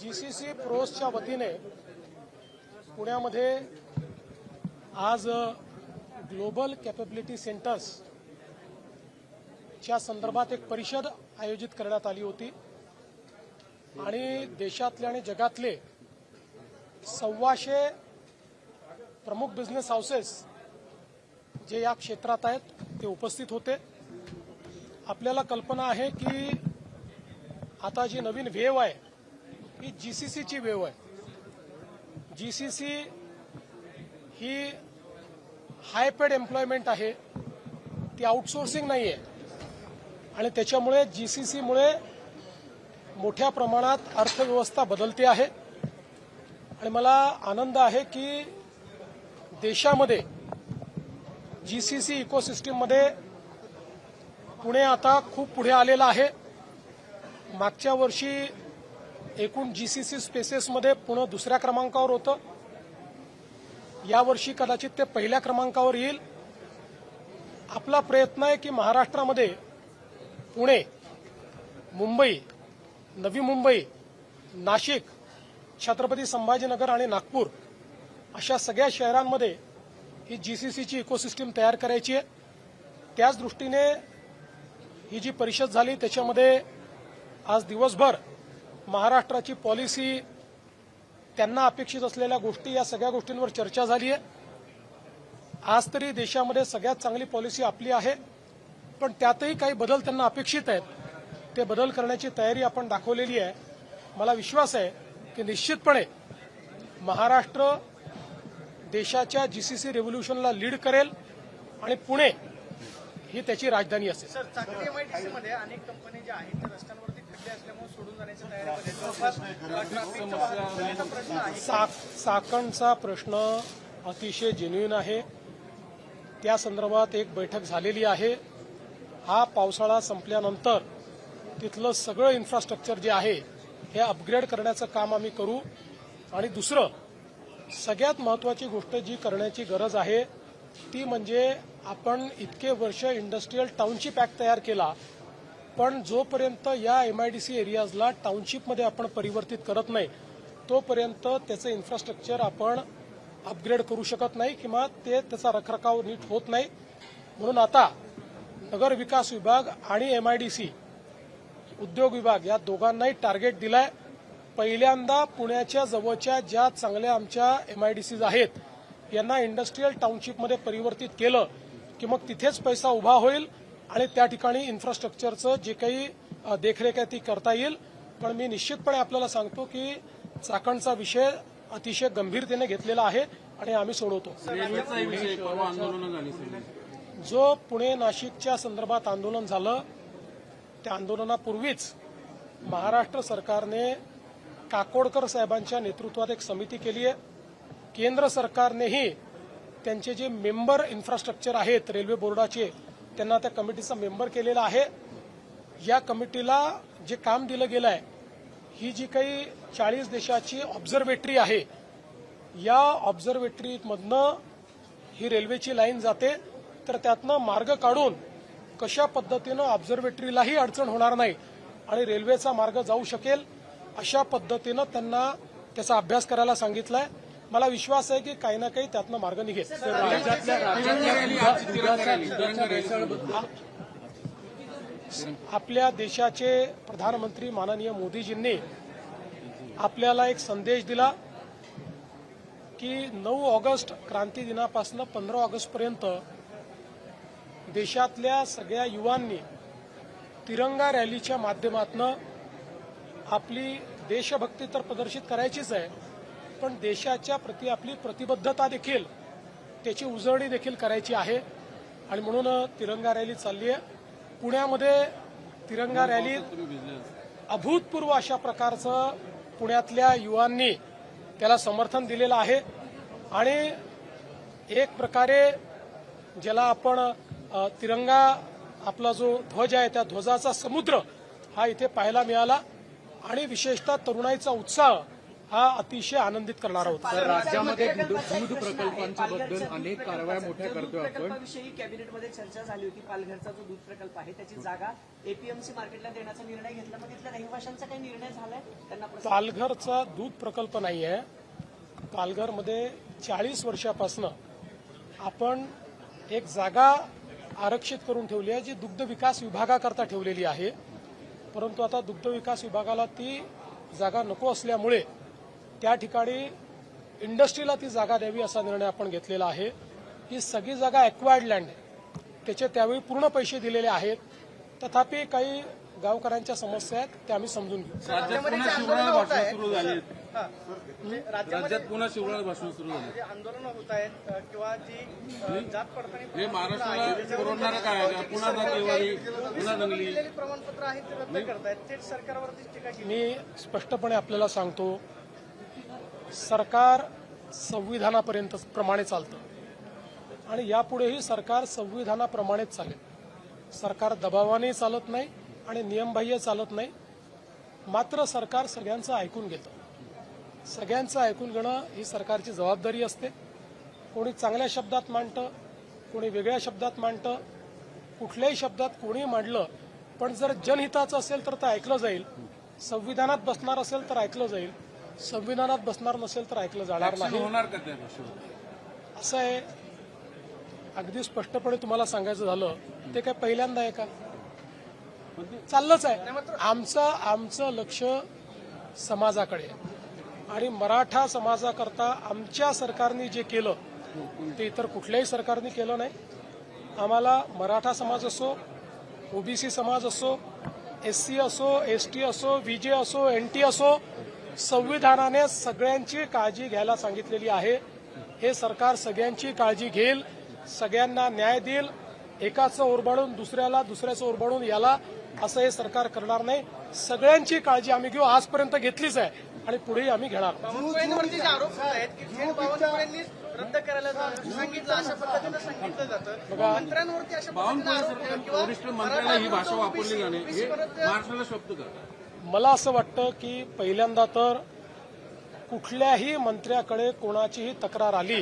GCC प्रोसच्या वतीने पुण्यामध्ये आज ग्लोबल कॅपेबिलिटी सेंटर्स च्या संदर्भात एक परिषद आयोजित करण्यात आली होती आणि देशातले आणि जगातले 125 प्रमुख बिझनेस हाऊसेस जे या क्षेत्रात आहेत ते उपस्थित होते। आपल्याला कल्पना आहे की आता जी नवीन वेव आहे ही जीसीसीची वेव आहे। जीसीसी ही हाय पेड एम्प्लॉयमेंट आहे, ती आउटसोर्सिंग नाही आहे आणि त्याच्यामुळे जीसीसीमुळे मोठ्या प्रमाणात अर्थव्यवस्था बदलते आहे आणि मला आनंद आहे की देशामध्ये जीसीसी इकोसिस्टीममध्ये पुणे आता खूप पुढे आलेला आहे। मागच्या वर्षी एकूण जीसीसी स्पेसेसमध्ये पुणे दुसऱ्या क्रमांकावर होतं, यावर्षी कदाचित ते पहिल्या क्रमांकावर येईल। आपला प्रयत्न आहे की महाराष्ट्रामध्ये पुणे, मुंबई, नवी मुंबई, नाशिक, छत्रपती संभाजीनगर आणि नागपूर अशा सगळ्या शहरांमध्ये ही जीसीसीची इकोसिस्टीम तयार करायची आहे। त्याच दृष्टीने ही जी परिषद झाली त्याच्यामध्ये आज दिवसभर महाराष्ट्राची पॉलिसी, त्यांना अपेक्षित असलेल्या गोष्टी, या सगळ्या गोष्टींवर चर्चा झाली आहे। आज तरी देशामध्ये सगळ्यात चांगली पॉलिसी आपली आहे, पण त्यातही काही बदल त्यांना अपेक्षित आहेत, ते बदल करण्याची तयारी आपण दाखवलेली आहे। मला विश्वास आहे की निश्चितपणे महाराष्ट्र देशाच्या जीसीसी रेव्होल्यूशनला लीड करेल आणि पुणे ही त्याची राजधानी असेल। सर, चाकरी एमआयडीसी मध्ये अनेक कंपन्या ज्या आहेत त्या रस्त्यांवरती खड्डे असल्यामुळे सोडून जाण्याची तयारी आहे। चाकणचा प्रश्न अतिशय जेन्युइन आहे, त्या संदर्भात एक बैठक झालेली आहे। हा पावसाळा संपल्यानंतर तिथलं सगळं इन्फ्रास्ट्रक्चर जे आहे हे अपग्रेड करण्याचं काम आम्ही करू आणि दुसरं सगळ्यात महत्त्वाची गोष्ट जी करण्याची गरज आहे ती म्हणजे आपण इतके वर्ष इंडस्ट्रियल टाउनशिप ऍक्ट तयार केला, पण जोपर्यंत या एमआयडीसी एरियाजला टाउनशिपमध्ये आपण परिवर्तित करत नाही तोपर्यंत त्याचं इन्फ्रास्ट्रक्चर आपण अपग्रेड करू शकत नाही किंवा त्याचा रखरखाव नीट होत नाही। म्हणून आता नगर विकास विभाग आणि एमआयडीसी उद्योग विभाग या दोघांनाही टार्गेट दिलाय। पहिल्यांदा पुण्याच्या जवळच्या ज्या चांगल्या आमच्या एमआयडीसीज आहेत यांना इंडस्ट्रियल टाउनशिपमध्ये परिवर्तित केलं की मग तिथेच पैसा उभा होईल आणि त्या ठिकाणी इन्फ्रास्ट्रक्चरचं जे काही देखरेख आहे ती करता येईल। पण मी निश्चितपणे आपल्याला सांगतो की चाकणचा विषय अतिशय गंभीरतेने घेतलेला आहे आणि आम्ही सोडवतो। जो पुणे नाशिकच्या संदर्भात आंदोलन झालं त्या आंदोलनापूर्वीच महाराष्ट्र सरकारने काकोडकर साहेबांच्या नेतृत्वात एक समिती केली आहे। केंद्र सरकारनेही त्यांचे जे मेंबर इन्फ्रास्ट्रक्चर आहेत रेल्वे बोर्डाचे त्यांना त्या कमिटीचा मेंबर केलेला आहे। या कमिटीला जे काम दिलं गेलं आहे, ही जी काही 40 देशाची ऑब्झर्वेटरी आहे, या ऑब्झर्वेटरीमधनं ही रेल्वेची लाईन जाते, तर त्यातनं मार्ग काढून कशा पद्धतीनं ऑब्झर्वेटरीलाही अडचण होणार नाही आणि रेल्वेचा मार्ग जाऊ शकेल अशा पद्धतीनं त्यांना त्याचा अभ्यास करायला सांगितलाय। मला विश्वास आहे की काही ना काही त्यातनं मार्ग निघेल। आपल्या देशाचे प्रधानमंत्री माननीय मोदीजींनी आपल्याला एक संदेश दिला की 9 ऑगस्ट क्रांती दिनापासून 15 ऑगस्टपर्यंत देशातल्या सगळ्या युवांनी तिरंगा रॅलीच्या माध्यमातून आपली देशभक्ती तर प्रदर्शित करायचीच आहे, पण देशाच्या प्रती आपली प्रतिबद्धता देखील, त्याची उजळणी देखील करायची आहे आणि म्हणून तिरंगा रॅली चालली आहे। पुण्यामध्ये तिरंगा रॅलीत अभूतपूर्व अशा प्रकारचं पुण्यातल्या युवांनी त्याला समर्थन दिलेलं आहे आणि एक प्रकारे ज्याला आपण तिरंगा आपला जो ध्वज आहे त्या ध्वजाचा समुद्र हा इथे पाहायला मिळाला आणि विशेषतः तरुणाईचा उत्साह हा अतिशय आनंदित करणारा होता. तर राज्यामध्ये दूध प्रकल्पांच्या बद्दल अनेक कारवाया मोठ्या करतोय आपण. प्रकल्पाविषयी कॅबिनेटमध्ये चर्चा झाली होती. पालघरचा जो दूध प्रकल्प आहे त्याची जागा एपीएमसी मार्केटला देण्याचा निर्णय घेतला. मग तिथल्या रहिवाशांचा काही निर्णय झालाय? त्यांना पालघरचा दूध प्रकल्प नाही आहे. पालघरमध्ये 40 वर्षापासून आपण एक जागा आरक्षित करून ठेवली आहे, जी दुग्ध विकास विभागाकरता ठेवलेली आहे. परंतु आता दुग्ध विकास विभागाला ती जागा नको असल्यामुळे त्या ठिकाणी इंडस्ट्रीला ती जागा द्यावी असा निर्णय आपण घेतलेला आहे. ही सगळी जागा ॲक्वायर्ड लँड आहे. त्याचे त्यावेळी पूर्ण पैसे दिलेले आहेत. तथापि काही गावकऱ्यांच्या समस्या आहेत, त्या आम्ही समजून घेऊ. राज्यात पुन्हा शिवराळ भाषण सुरू झाली. राज्यामध्ये राज्यात पुन्हा शिवराळ भाषण सुरू झाली. जे आंदोलनं होत आहेत किंवा जी जात पडताळणी हे महाराष्ट्राला पुरवणारं काय आहे? पुन्हा जातीवादी, पुन्हा दंगली. दिलेली प्रमाणपत्र आहेत ते रद्द करतायत. थेट सरकारवरतीच टीका केली. मी स्पष्टपणे आपल्याला सांगतो, सरकार संविधानापर्यंत प्रमाणे चालतं आणि यापुढेही सरकार संविधानाप्रमाणेच चालेल. सरकार दबावाने चालत नाही आणि नियमबाह्य चालत नाही. मात्र सरकार सगळ्यांचं ऐकून घेतं. सगळ्यांचं ऐकून घेणं ही सरकारची जबाबदारी असते. कोणी चांगल्या शब्दात मांडतं, कोणी वेगळ्या शब्दात मांडतं. कुठल्याही शब्दात कोणी मांडलं, पण जर जनहिताचं असेल तर ते ऐकलं जाईल. संविधानात बसणार असेल तर ऐकलं जाईल. संविधानात बसणार नसेल तर ऐकलं जाणार नाही. होणार का त्या भाषेवर? असं आहे, अगदी स्पष्टपणे तुम्हाला सांगायचं झालं, ते काय पहिल्यांदा आहे का? चाललंच आहे. आमचं लक्ष समाजाकडे आहे. आणि मराठा समाजाकरता आमच्या सरकारने जे केलं ते इतर कुठल्याही सरकारने केलं नाही. आम्हाला मराठा समाज असो, ओबीसी समाज असो, एससी असो, एसटी असो, विजे असो, एनटी असो, संविधानाने सगळ्यांची काळजी घ्यायला सांगितलेली आहे. हे सरकार सगळ्यांची काळजी घेईल, सगळ्यांना न्याय देईल. एकाचं ओरबाडून दुसऱ्याला, दुसऱ्याचं ओरबाडून याला असं हे सरकार करणार नाही. सगळ्यांची काळजी आम्ही घेऊ. आजपर्यंत घेतलीच आहे आणि पुढेही आम्ही घेणार. बावनकुळेंवरती जे आरोप होत आहेत की थेट बावनकुळेंनी रद्द करायला सांगितलं, अशा पद्धतीनं सांगितलं जातं. मंत्र्यांवरती अशा पद्धतीनं आरोप होतात किंवा वरिष्ठ मंत्र्याला ही भाषा वापरली जाणे हे महाराष्ट्राला शब्द का? मला असं वाटतं की पहिल्यांदा तर कुठल्याही मंत्र्याकडे कोणाचीही तक्रार आली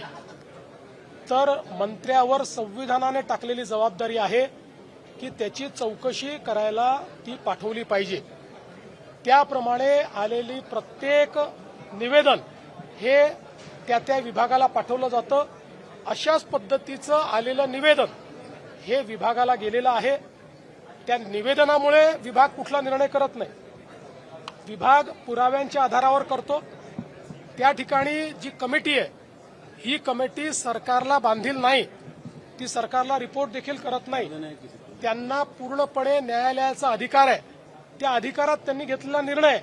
तर मंत्र्यावर संविधानाने टाकलेली जबाबदारी आहे की त्याची चौकशी करायला ती पाठवली पाहिजे. त्याप्रमाणे आलेली प्रत्येक निवेदन हे त्या त्या विभागाला पाठवलं जातं. अशाच पद्धतीचं आलेलं निवेदन हे विभागाला गेलेलं आहे. त्या निवेदनामुळे विभाग कुठला निर्णय करत नाही. विभाग पुराव्यांच्या आधारावर करतो. त्या ठिकाणी जी कमिटी आहे ही कमिटी सरकारला बांधील नाही. ती सरकारला रिपोर्ट देखील करत नाही. त्यांना पूर्णपणे न्यायालयाचा अधिकार आहे. त्या अधिकारात त्यांनी घेतलेला निर्णय,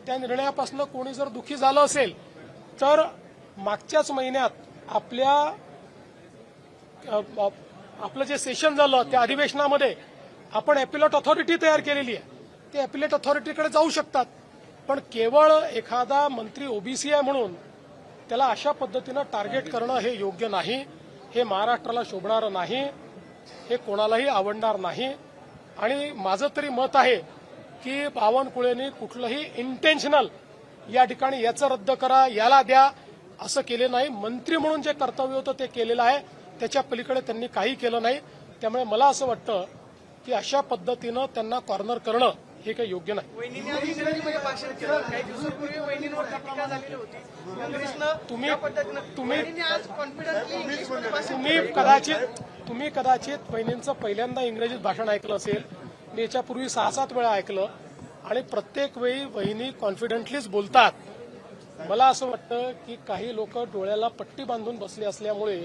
त्या निर्णयापासून कोणी जर दुःखी झालं असेल तर मागच्याच महिन्यात आपलं जे सेशन झालं त्या अधिवेशनामध्ये आपण ॲपिलेट ऑथॉरिटी तयार केलेली आहे. ते ॲपिलेट ऑथॉरिटीकडे जाऊ शकतात. पण केवळ एखादा मंत्री ओबीसी आहे म्हणून त्याला अशा पद्धतीनं टार्गेट करणं हे योग्य नाही. हे महाराष्ट्राला शोभणारं नाही. हे कोणालाही आवडणार नाही. आणि माझं तरी मत आहे की बावनकुळेंनी कुठलंही इंटेन्शनल या ठिकाणी याचं रद्द करा, याला द्या असं केले नाही. मंत्री म्हणून जे कर्तव्य होतं ते केलेलं आहे. त्याच्या पलीकडे त्यांनी काही केलं नाही. त्यामुळे मला असं वाटतं की अशा पद्धतीनं त्यांना कॉर्नर करणं हे काही योग्य नाही. वहिनीने आज इंग्रजीमध्ये भाषण केलं. काही दिवसांपूर्वी वहिनींवरती टीका झालेली होती. काँग्रेसनं या पद्धतीनं वहिनीने आज कॉन्फिडंटली इंग्लिशमध्ये भाषण तुम्ही कदाचित वहिनींचं पहिल्यांदा इंग्रजीत भाषण ऐकलं असेल. मी याच्यापूर्वी 6-7 वेळा ऐकलं आणि प्रत्येक वेळी वहिनी कॉन्फिडंटलीच बोलतात. मला असं वाटतं की काही लोक डोळ्याला पट्टी बांधून बसले असल्यामुळे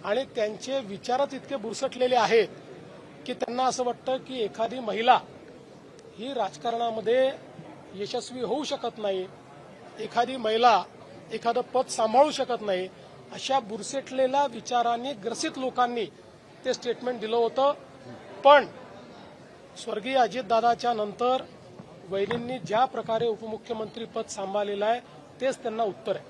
आणि त्यांचे विचारच इतके बुरसटलेले आहेत की त्यांना असं वाटतं की एखादी महिला ही राजकारणामध्ये यशस्वी होऊ शकत नाही, एखादी महिला एखादं पद सांभाळू शकत नाही. अशा बुरसटलेल्या विचारांनी ग्रसित लोकांनी ते स्टेटमेंट दिलं होतं. पण स्वर्गीय अजितदादाच्या नंतर वहिनींनी ज्या प्रकारे उपमुख्यमंत्री पद सांभाळलेलं आहे तेच त्यांना उत्तर आहे.